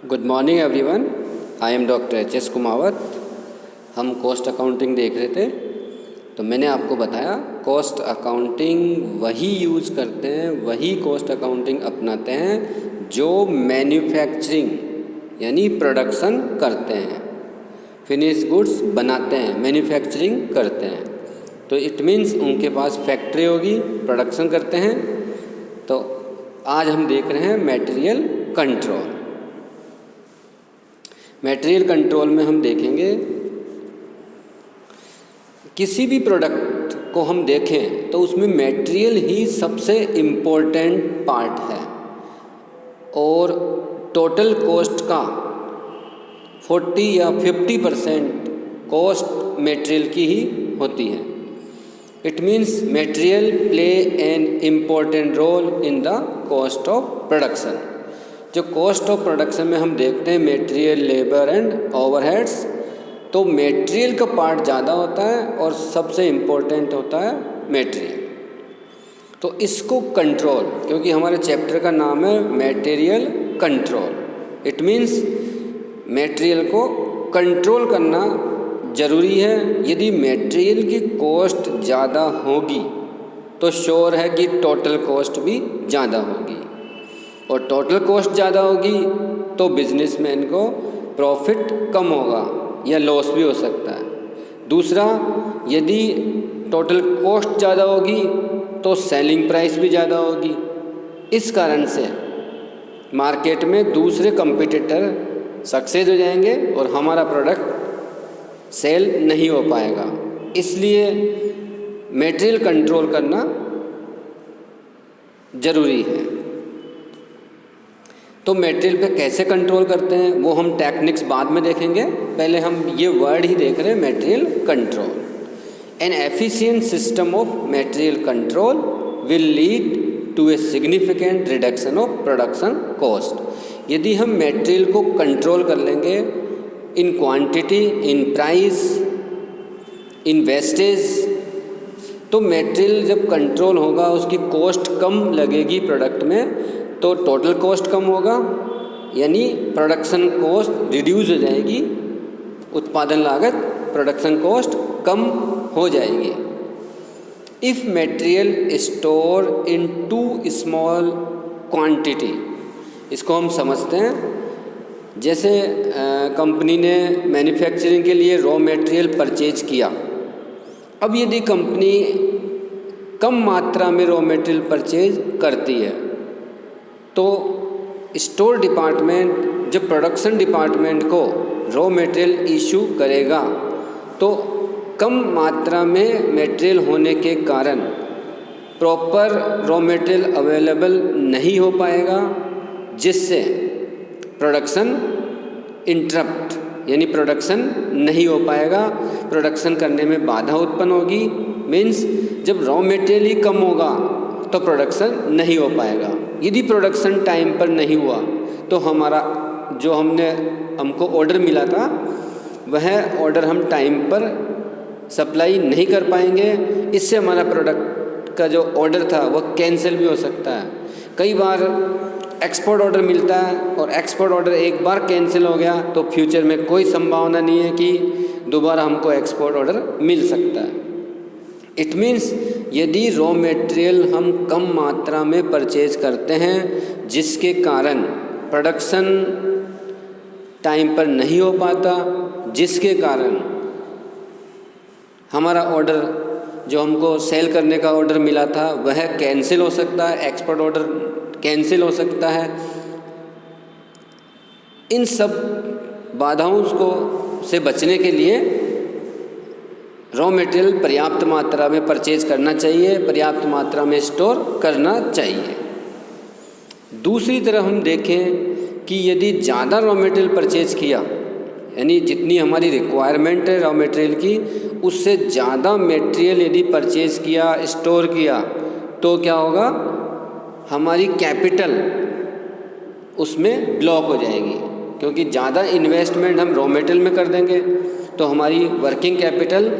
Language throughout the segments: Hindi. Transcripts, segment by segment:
Good morning everyone, I am doctor HS. Kumawat. हम कॉस्ट अकाउंटिंग देख रहे थे, तो मैंने आपको बताया कॉस्ट अकाउंटिंग वही यूज़ करते हैं, वही कॉस्ट अकाउंटिंग अपनाते हैं जो मैन्युफैक्चरिंग यानी प्रोडक्शन करते हैं, फिनिश गुड्स बनाते हैं, मैन्युफैक्चरिंग करते हैं। तो इट मीन्स उनके पास फैक्ट्री होगी, प्रोडक्शन करते हैं। तो आज हम देख रहे हैं मटेरियल कंट्रोल। मटेरियल कंट्रोल में हम देखेंगे किसी भी प्रोडक्ट को हम देखें तो उसमें मटेरियल ही सबसे इम्पोर्टेंट पार्ट है और टोटल कॉस्ट का 40 या 50% कॉस्ट मटेरियल की ही होती है। It means material play an important role in the cost of production. जो कॉस्ट ऑफ प्रोडक्शन में हम देखते हैं मटेरियल, लेबर एंड ओवरहेड्स, तो मटेरियल का पार्ट ज़्यादा होता है और सबसे इम्पोर्टेंट होता है मटेरियल। तो इसको कंट्रोल, क्योंकि हमारे चैप्टर का नाम है material control, it means material को कंट्रोल करना ज़रूरी है। यदि मटेरियल की कॉस्ट ज़्यादा होगी तो श्योर है कि टोटल कॉस्ट भी ज़्यादा होगी, और टोटल कॉस्ट ज़्यादा होगी तो बिजनेसमैन को प्रॉफिट कम होगा या लॉस भी हो सकता है। दूसरा, यदि टोटल कॉस्ट ज़्यादा होगी तो सेलिंग प्राइस भी ज़्यादा होगी। इस कारण से मार्केट में दूसरे कंपटीटर सक्सेस हो जाएंगे और हमारा प्रोडक्ट सेल नहीं हो पाएगा। इसलिए मटेरियल कंट्रोल करना ज़रूरी है। तो मटेरियल पे कैसे कंट्रोल करते हैं वो हम टेक्निक्स बाद में देखेंगे, पहले हम ये वर्ड ही देख रहे हैं, material control. An efficient system of material control will lead to a significant reduction of production cost. यदि हम मटेरियल को कंट्रोल कर लेंगे in quantity, in price, in wastage, तो मटेरियल जब कंट्रोल होगा उसकी कॉस्ट कम लगेगी प्रोडक्ट में, तो टोटल कॉस्ट कम होगा यानी प्रोडक्शन कॉस्ट रिड्यूस हो जाएगी, उत्पादन लागत प्रोडक्शन कॉस्ट कम हो जाएगी। If material store in too small quantity, इसको हम समझते हैं जैसे कंपनी ने मैन्युफैक्चरिंग के लिए रॉ मटेरियल परचेज किया। अब यदि कंपनी कम मात्रा में रॉ मटेरियल परचेज करती है तो स्टोर डिपार्टमेंट जब प्रोडक्शन डिपार्टमेंट को रॉ मटेरियल इशू करेगा तो कम मात्रा में मटेरियल होने के कारण प्रॉपर रॉ मटेरियल अवेलेबल नहीं हो पाएगा, जिससे प्रोडक्शन इंटरप्ट यानी प्रोडक्शन नहीं हो पाएगा, प्रोडक्शन करने में बाधा उत्पन्न होगी। मीन्स जब रॉ मटेरियल ही कम होगा तो प्रोडक्शन नहीं हो पाएगा। यदि प्रोडक्शन टाइम पर नहीं हुआ तो हमारा जो हमको ऑर्डर मिला था वह ऑर्डर हम टाइम पर सप्लाई नहीं कर पाएंगे। इससे हमारा प्रोडक्ट का जो ऑर्डर था वह कैंसिल भी हो सकता है। कई बार एक्सपोर्ट ऑर्डर मिलता है और एक्सपोर्ट ऑर्डर एक बार कैंसिल हो गया तो फ्यूचर में कोई संभावना नहीं है कि दोबारा हमको एक्सपोर्ट ऑर्डर मिल सकता है। इट मीन्स यदि रॉ मटेरियल हम कम मात्रा में परचेज करते हैं जिसके कारण प्रोडक्शन टाइम पर नहीं हो पाता, जिसके कारण हमारा ऑर्डर जो हमको सेल करने का ऑर्डर मिला था वह कैंसिल हो सकता है, एक्सपोर्ट ऑर्डर कैंसिल हो सकता है। इन सब बाधाओं से बचने के लिए रॉ मटेरियल पर्याप्त मात्रा में परचेज करना चाहिए, पर्याप्त मात्रा में स्टोर करना चाहिए। दूसरी तरफ हम देखें कि यदि ज़्यादा रॉ मटेरियल परचेज किया यानी जितनी हमारी रिक्वायरमेंट है रॉ मटेरियल की उससे ज़्यादा मटेरियल यदि परचेज किया, स्टोर किया, तो क्या होगा, हमारी कैपिटल उसमें ब्लॉक हो जाएगी। क्योंकि ज़्यादा इन्वेस्टमेंट हम रॉ मटेरियल में कर देंगे तो हमारी वर्किंग कैपिटल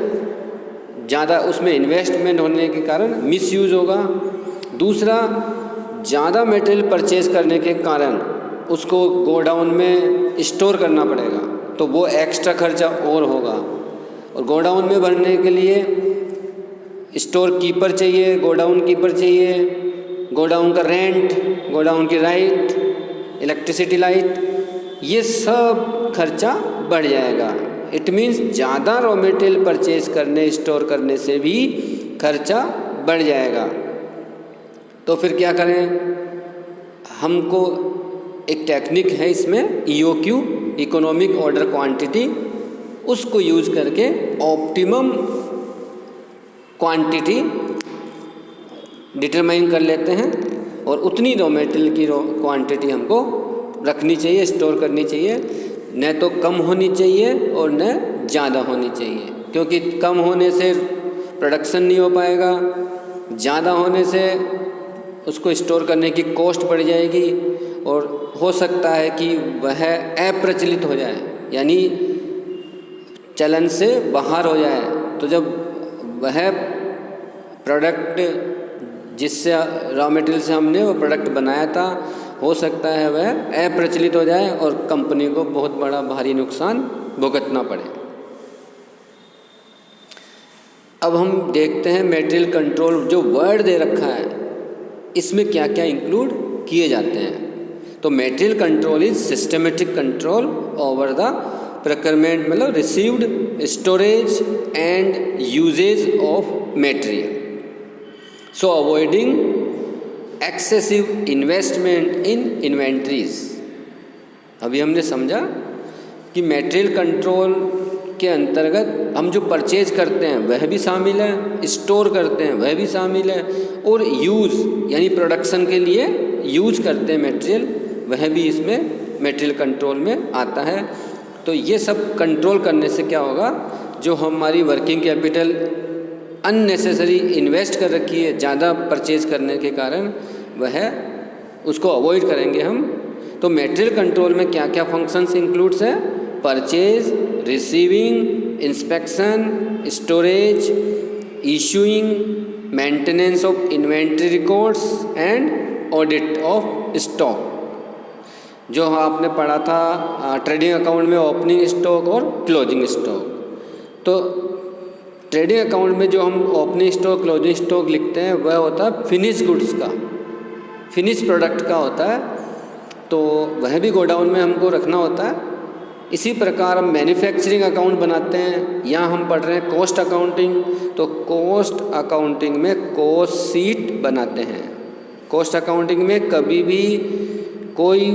ज़्यादा उसमें इन्वेस्टमेंट होने के कारण मिसयूज़ होगा। दूसरा, ज़्यादा मटेरियल परचेज करने के कारण उसको गोडाउन में स्टोर करना पड़ेगा, तो वो एक्स्ट्रा खर्चा और होगा। और गोडाउन में भरने के लिए स्टोर कीपर चाहिए, गोडाउन कीपर चाहिए, गोडाउन का रेंट, गोडाउन की लाइट, इलेक्ट्रिसिटी लाइट, ये सब खर्चा बढ़ जाएगा। इट मीन्स ज़्यादा रॉ मटेरियल परचेज करने, स्टोर करने से भी खर्चा बढ़ जाएगा। तो फिर क्या करें? हमको एक टेक्निक है इसमें EOQ, इकोनॉमिक ऑर्डर क्वांटिटी, उसको यूज करके ऑप्टिमम क्वांटिटी डिटरमाइन कर लेते हैं और उतनी रॉ मटेरियल की क्वांटिटी हमको रखनी चाहिए, स्टोर करनी चाहिए। न तो कम होनी चाहिए और न ज़्यादा होनी चाहिए, क्योंकि कम होने से प्रोडक्शन नहीं हो पाएगा, ज़्यादा होने से उसको स्टोर करने की कॉस्ट बढ़ जाएगी और हो सकता है कि वह अप्रचलित हो जाए, यानी चलन से बाहर हो जाए। तो जब वह प्रोडक्ट जिससे रॉ मटेरियल से हमने वो प्रोडक्ट बनाया था, हो सकता है वह अप्रचलित हो जाए और कंपनी को बहुत बड़ा भारी नुकसान भुगतना पड़े। अब हम देखते हैं मटेरियल कंट्रोल जो वर्ड दे रखा है इसमें क्या क्या इंक्लूड किए जाते हैं। तो material control is systematic control over the procurement, मतलब received, storage and usage of material, so avoiding excessive investment in inventories. अभी हमने समझा कि मटेरियल कंट्रोल के अंतर्गत हम जो परचेज करते हैं वह भी शामिल है, स्टोर करते हैं वह भी शामिल है, और यूज़ यानी प्रोडक्शन के लिए यूज करते हैं मटेरियल, वह भी इसमें मटेरियल कंट्रोल में आता है। तो ये सब कंट्रोल करने से क्या होगा, जो हमारी वर्किंग कैपिटल अननेसेसरी इन्वेस्ट कर रखी है ज़्यादा परचेज करने के कारण, वह उसको अवॉइड करेंगे हम। तो मटेरियल कंट्रोल में क्या क्या फंक्शंस इंक्लूड्स है? Purchase, receiving, inspection, storage, issuing, maintenance of inventory records and audit of stock. जो आपने पढ़ा था ट्रेडिंग अकाउंट में ओपनिंग स्टॉक और क्लोजिंग स्टॉक। तो ट्रेडिंग अकाउंट में जो हम ओपनिंग स्टॉक, क्लोजिंग स्टॉक लिखते हैं वह होता है फिनिश गुड्स का, फिनिश प्रोडक्ट का होता है, तो वह भी गोडाउन में हमको रखना होता है। इसी प्रकार हम मैन्युफैक्चरिंग अकाउंट बनाते हैं, यहाँ हम पढ़ रहे हैं कॉस्ट अकाउंटिंग, तो कॉस्ट अकाउंटिंग में कॉस्ट शीट बनाते हैं। कॉस्ट अकाउंटिंग में कभी भी कोई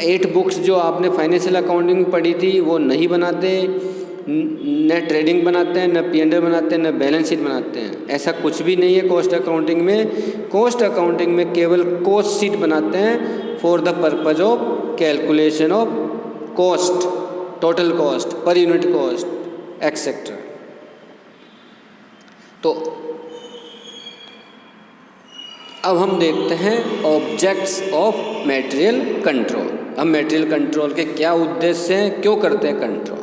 8 बुक्स जो आपने फाइनेंशियल अकाउंटिंग में पढ़ी थी वो नहीं बनाते, न ट्रेडिंग बनाते हैं, न P&L बनाते हैं, न बैलेंस शीट बनाते हैं। ऐसा कुछ भी नहीं है कॉस्ट अकाउंटिंग में। कॉस्ट अकाउंटिंग में केवल कॉस्ट शीट बनाते हैं for the purpose of calculation of cost, total cost, per unit cost etcetera. तो अब हम देखते हैं ऑब्जेक्ट्स ऑफ मटेरियल कंट्रोल। अब मटेरियल कंट्रोल के क्या उद्देश्य हैं, क्यों करते हैं कंट्रोल?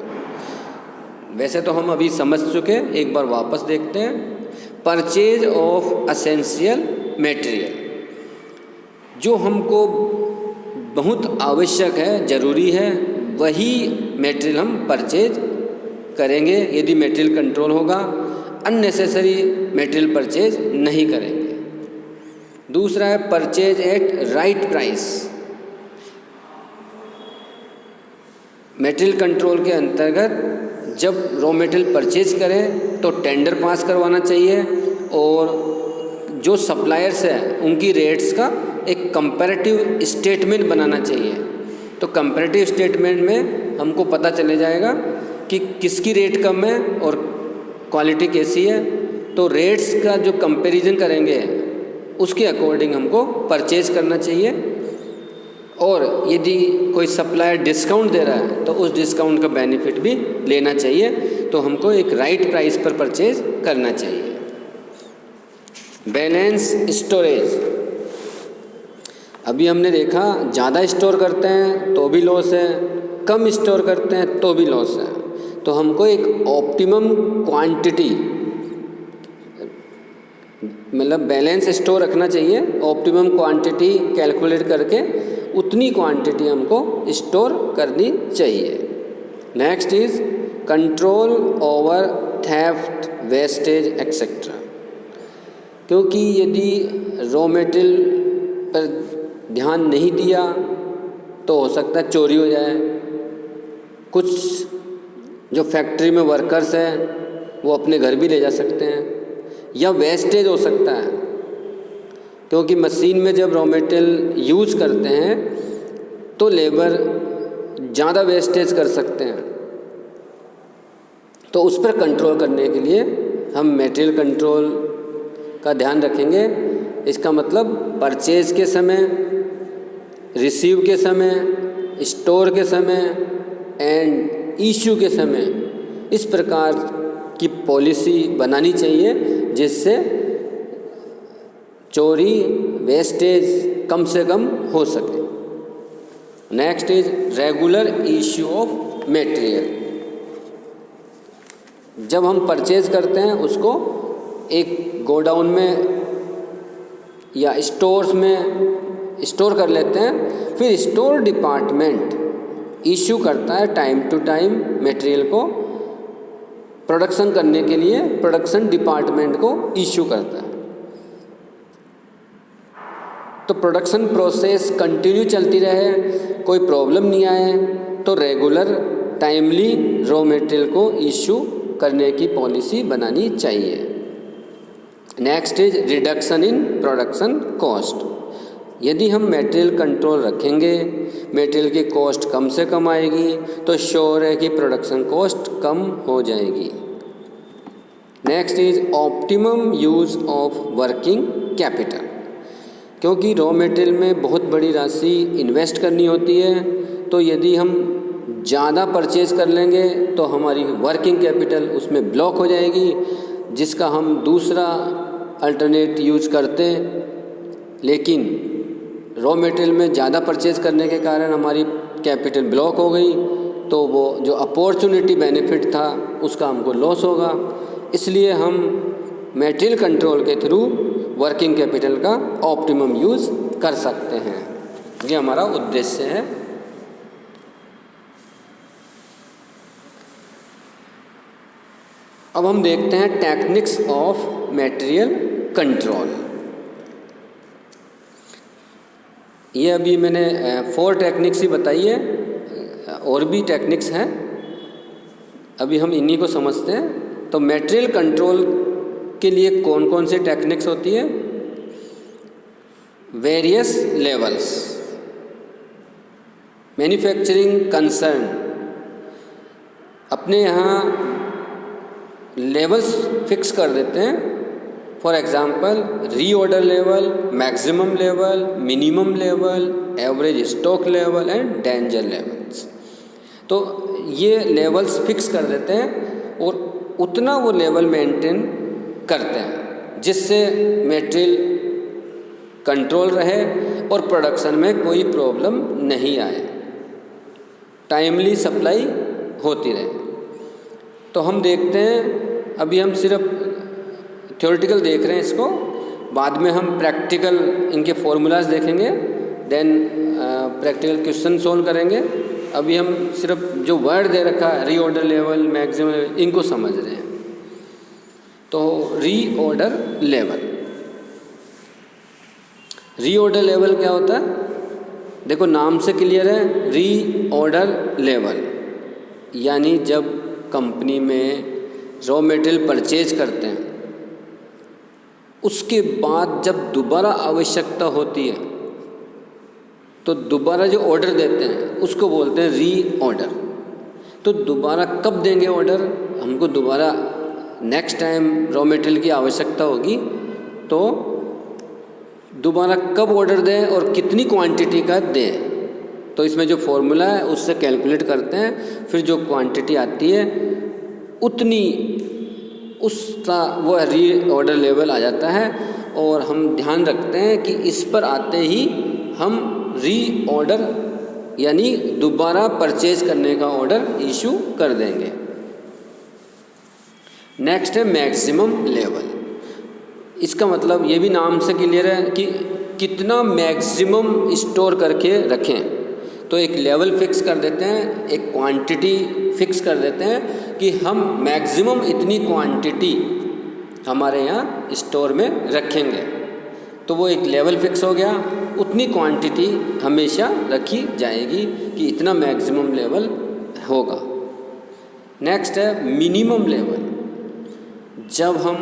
वैसे तो हम अभी समझ चुके, एक बार वापस देखते हैं। परचेज ऑफ एसेंशियल मटेरियल, जो हमको बहुत आवश्यक है, ज़रूरी है, वही मटेरियल हम परचेज करेंगे यदि मटेरियल कंट्रोल होगा। अननेसेसरी मटेरियल परचेज नहीं करेंगे। दूसरा है purchase at right price. Material control के अंतर्गत जब रॉ मटेरियल परचेज करें तो टेंडर पास करवाना चाहिए और जो सप्लायर्स हैं उनकी रेट्स का एक कंपैरेटिव स्टेटमेंट बनाना चाहिए। तो कंपैरेटिव स्टेटमेंट में हमको पता चले जाएगा कि किसकी रेट कम है और क्वालिटी कैसी है। तो रेट्स का जो कंपैरिजन करेंगे उसके अकॉर्डिंग हमको परचेज करना चाहिए। और यदि कोई सप्लायर डिस्काउंट दे रहा है तो उस डिस्काउंट का बेनिफिट भी लेना चाहिए। तो हमको एक राइट प्राइस पर परचेज करना चाहिए। बैलेंस स्टोरेज, अभी हमने देखा ज़्यादा स्टोर करते हैं तो भी लॉस है, कम स्टोर करते हैं तो भी लॉस है। तो हमको एक ऑप्टिमम क्वांटिटी, मतलब बैलेंस स्टोर रखना चाहिए, ऑप्टिमम क्वांटिटी कैलकुलेट करके उतनी क्वांटिटी हमको स्टोर करनी चाहिए। Next is control over theft, wastage etcetera. क्योंकि यदि रॉ मटेरियल पर ध्यान नहीं दिया तो हो सकता है चोरी हो जाए। कुछ जो फैक्ट्री में वर्कर्स हैं वो अपने घर भी ले जा सकते हैं, या वेस्टेज हो सकता है, क्योंकि मशीन में जब रॉ मटेरियल यूज़ करते हैं तो लेबर ज़्यादा वेस्टेज कर सकते हैं। तो उस पर कंट्रोल करने के लिए हम मटेरियल कंट्रोल का ध्यान रखेंगे। इसका मतलब परचेज के समय, रिसीव के समय, स्टोर के समय एंड इशू के समय इस प्रकार की पॉलिसी बनानी चाहिए जिससे चोरी, वेस्टेज कम से कम हो सके। Next is regular issue of material. जब हम परचेज करते हैं उसको एक गोडाउन में या स्टोर्स में स्टोर कर लेते हैं, फिर स्टोर डिपार्टमेंट इशू करता है टाइम टू टाइम मटेरियल को प्रोडक्शन करने के लिए, प्रोडक्शन डिपार्टमेंट को इशू करता है। तो प्रोडक्शन प्रोसेस कंटिन्यू चलती रहे, कोई प्रॉब्लम नहीं आए, तो रेगुलर टाइमली रॉ मटेरियल को इशू करने की पॉलिसी बनानी चाहिए। Next is reduction in production cost. यदि हम मटेरियल कंट्रोल रखेंगे, मटेरियल की कॉस्ट कम से कम आएगी, तो श्योर है कि प्रोडक्शन कॉस्ट कम हो जाएगी। Next is optimum use of working capital. क्योंकि रॉ मटेरियल में बहुत बड़ी राशि इन्वेस्ट करनी होती है, तो यदि हम ज़्यादा परचेज कर लेंगे तो हमारी वर्किंग कैपिटल उसमें ब्लॉक हो जाएगी, जिसका हम दूसरा अल्टरनेट यूज़ करते, लेकिन रॉ मटेरियल में ज़्यादा परचेज करने के कारण हमारी कैपिटल ब्लॉक हो गई, तो वो जो अपॉर्चुनिटी बेनिफिट था उसका हमको लॉस होगा। इसलिए हम मटेरियल कंट्रोल के थ्रू वर्किंग कैपिटल का ऑप्टिमम यूज़ कर सकते हैं। ये हमारा उद्देश्य है। अब हम देखते हैं टेक्निक्स ऑफ मटेरियल कंट्रोल। ये अभी मैंने 4 टेक्निक्स ही बताई है, और भी टेक्निक्स हैं, अभी हम इन्हीं को समझते हैं। तो मटेरियल कंट्रोल के लिए कौन कौन से टेक्निक्स होती है? वेरियस लेवल्स, मैन्युफैक्चरिंग कंसर्न, अपने यहाँ लेवल्स फिक्स कर देते हैं। For example reorder level, maximum level, minimum level, average stock level and danger levels. तो ये लेवल्स फिक्स कर देते हैं और उतना वो लेवल मेंटेन करते हैं जिससे मटेरियल कंट्रोल रहे और प्रोडक्शन में कोई प्रॉब्लम नहीं आए, टाइमली सप्लाई होती रहे। तो हम देखते हैं, अभी हम सिर्फ थ्योरेटिकल देख रहे हैं इसको, बाद में हम प्रैक्टिकल इनके फॉर्मूलाज देखेंगे, देन प्रैक्टिकल क्वेश्चन सोल्व करेंगे। अभी हम सिर्फ जो वर्ड दे रखा है रीऑर्डर लेवल, मैक्सिमम लेवल, इनको समझ रहे हैं। तो रीऑर्डर लेवल, रीऑर्डर लेवल क्या होता है? देखो नाम से क्लियर है, रीऑर्डर लेवल यानी जब कंपनी में रॉ मटेरियल परचेज करते हैं, उसके बाद जब दोबारा आवश्यकता होती है तो दोबारा जो ऑर्डर देते हैं उसको बोलते हैं रीऑर्डर। तो दोबारा कब देंगे ऑर्डर? हमको दोबारा नेक्स्ट टाइम रॉ मटेरियल की आवश्यकता होगी, तो दोबारा कब ऑर्डर दें और कितनी क्वांटिटी का दें, तो इसमें जो फॉर्मूला है उससे कैलकुलेट करते हैं। फिर जो क्वांटिटी आती है उतनी उसका वो रीऑर्डर लेवल आ जाता है, और हम ध्यान रखते हैं कि इस पर आते ही हम रीऑर्डर यानी दोबारा परचेज करने का ऑर्डर इशू कर देंगे। नेक्स्ट है मैक्सिमम लेवल। इसका मतलब ये भी नाम से क्लियर है कि कितना मैक्सिमम स्टोर करके रखें। तो एक लेवल फिक्स कर देते हैं, एक क्वांटिटी फिक्स कर देते हैं कि हम मैक्सिमम इतनी क्वांटिटी हमारे यहाँ स्टोर में रखेंगे। तो वो एक लेवल फिक्स हो गया, उतनी क्वांटिटी हमेशा रखी जाएगी कि इतना मैक्सिमम लेवल होगा। नेक्स्ट है मिनिमम लेवल। जब हम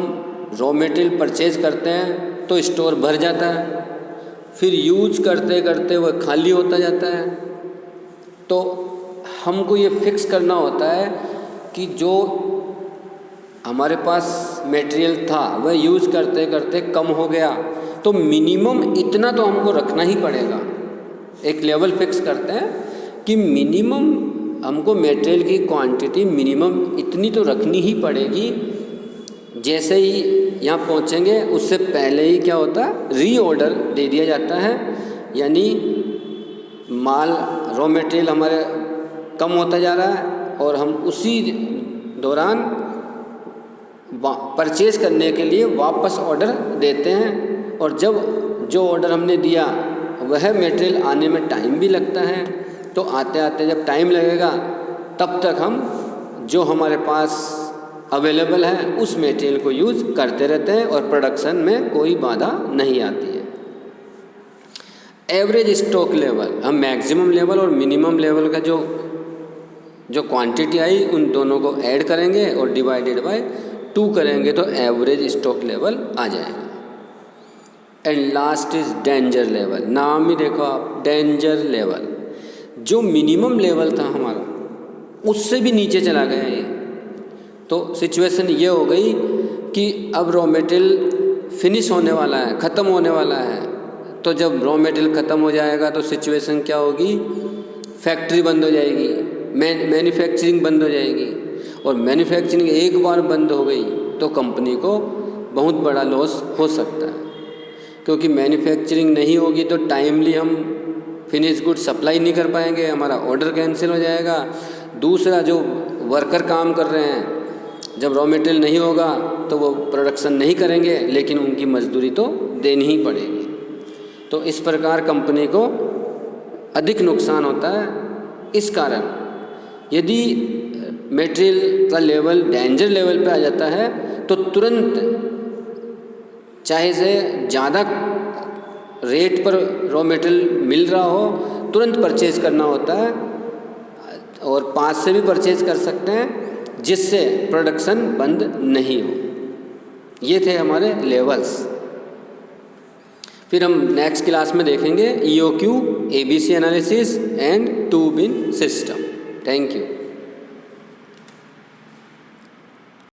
रॉ मटेरियल परचेज करते हैं तो स्टोर भर जाता है, फिर यूज करते करते वह खाली होता जाता है। तो हमको ये फिक्स करना होता है कि जो हमारे पास मटेरियल था वह यूज़ करते करते कम हो गया, तो मिनिमम इतना तो हमको रखना ही पड़ेगा। एक लेवल फिक्स करते हैं कि मिनिमम हमको मटेरियल की क्वांटिटी मिनिमम इतनी तो रखनी ही पड़ेगी। जैसे ही यहाँ पहुँचेंगे उससे पहले ही क्या होता है, रीऑर्डर दे दिया जाता है, यानी माल रॉ मटेरियल हमारे कम होता जा रहा है और हम उसी दौरान परचेज़ करने के लिए वापस ऑर्डर देते हैं। और जब जो ऑर्डर हमने दिया वह मटेरियल आने में टाइम भी लगता है, तो आते आते जब टाइम लगेगा तब तक हम जो हमारे पास अवेलेबल है उस मटेरियल को यूज़ करते रहते हैं और प्रोडक्शन में कोई बाधा नहीं आती है। एवरेज स्टॉक लेवल, हम मैक्सिमम लेवल और मिनिमम लेवल का जो क्वांटिटी आई उन दोनों को ऐड करेंगे और डिवाइडेड बाय 2 करेंगे तो एवरेज स्टॉक लेवल आ जाएगा। And last is danger level. नाम ही देखो आप, डेंजर लेवल। जो मिनिमम लेवल था हमारा उससे भी नीचे चला गया ये। तो सिचुएशन ये हो गई कि अब रॉ मटेरियल फिनिश होने वाला है, ख़त्म होने वाला है। तो जब रॉ मटेरियल ख़त्म हो जाएगा तो सिचुएशन क्या होगी, फैक्ट्री बंद हो जाएगी, मैन्युफैक्चरिंग बंद हो जाएगी। और मैन्युफैक्चरिंग एक बार बंद हो गई तो कंपनी को बहुत बड़ा लॉस हो सकता है, क्योंकि मैन्युफैक्चरिंग नहीं होगी तो टाइमली हम फिनिश गुड सप्लाई नहीं कर पाएंगे, हमारा ऑर्डर कैंसिल हो जाएगा। दूसरा, जो वर्कर काम कर रहे हैं, जब रॉ मटेरियल नहीं होगा तो वो प्रोडक्शन नहीं करेंगे, लेकिन उनकी मजदूरी तो देनी ही पड़ेगी। तो इस प्रकार कंपनी को अधिक नुकसान होता है। इस कारण यदि मटेरियल का लेवल डेंजर लेवल पे आ जाता है तो तुरंत, चाहे से ज़्यादा रेट पर रॉ मटेरियल मिल रहा हो, तुरंत परचेज़ करना होता है। और 5 से भी परचेज़ कर सकते हैं जिससे प्रोडक्शन बंद नहीं हो। ये थे हमारे लेवल्स। फिर हम नेक्स्ट क्लास में देखेंगे EOQ, ABC analysis and 2 bin system. Thank you.